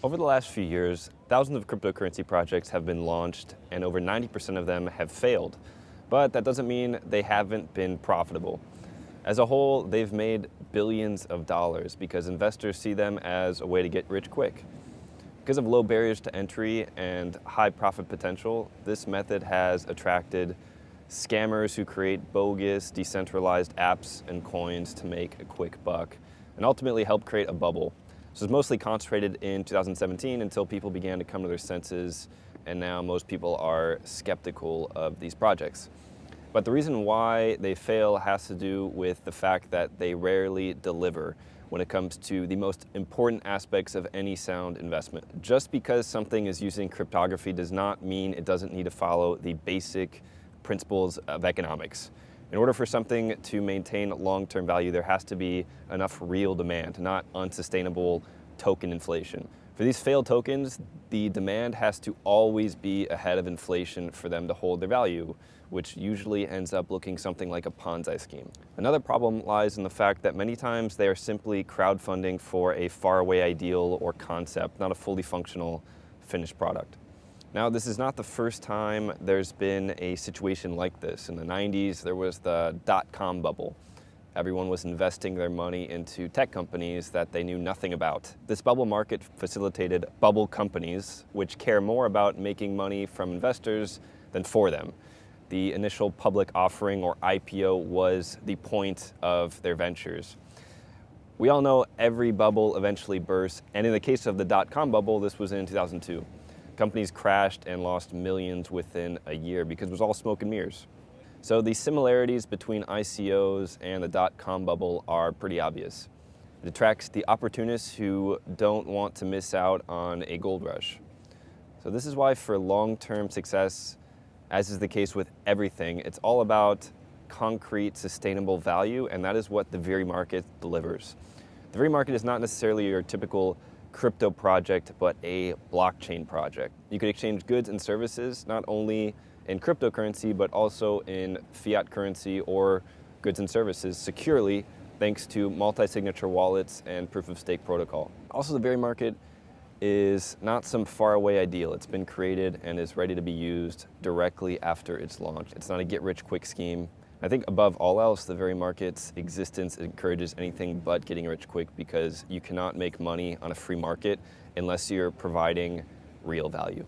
Over the last few years, thousands of cryptocurrency projects have been launched and over 90% of them have failed. But that doesn't mean they haven't been profitable. As a whole, they've made billions of dollars because investors see them as a way to get rich quick. Because of low barriers to entry and high profit potential, this method has attracted scammers who create bogus, decentralized apps and coins to make a quick buck and ultimately help create a bubble. So it's mostly concentrated in 2017 until people began to come to their senses, and now most people are skeptical of these projects. But the reason why they fail has to do with the fact that they rarely deliver when it comes to the most important aspects of any sound investment. Just because something is using cryptography does not mean it doesn't need to follow the basic principles of economics. In order for something to maintain long-term value, there has to be enough real demand, not unsustainable token inflation. For these failed tokens, the demand has to always be ahead of inflation for them to hold their value, which usually ends up looking something like a Ponzi scheme. Another problem lies in the fact that many times they are simply crowdfunding for a faraway ideal or concept, not a fully functional finished product. Now, this is not the first time there's been a situation like this. In the 90s, there was the dot-com bubble. Everyone was investing their money into tech companies that they knew nothing about. This bubble market facilitated bubble companies, which care more about making money from investors than for them. The initial public offering, or IPO, was the point of their ventures. We all know every bubble eventually bursts, and in the case of the dot-com bubble, this was in 2002. Companies crashed and lost millions within a year because it was all smoke and mirrors. So the similarities between ICOs and the dot-com bubble are pretty obvious. It attracts the opportunists who don't want to miss out on a gold rush. So this is why for long-term success, as is the case with everything, it's all about concrete, sustainable value, and that is what the Virie Market delivers. The Virie Market is not necessarily your typical crypto project, but a blockchain project. You can exchange goods and services not only in cryptocurrency, but also in fiat currency or goods and services securely, thanks to multi-signature wallets and proof-of-stake protocol. Also, the Virie Market is not some faraway ideal. It's been created and is ready to be used directly after its launch. It's not a get-rich-quick scheme. I think above all else, the Virie Market's existence encourages anything but getting rich quick because you cannot make money on a free market unless you're providing real value.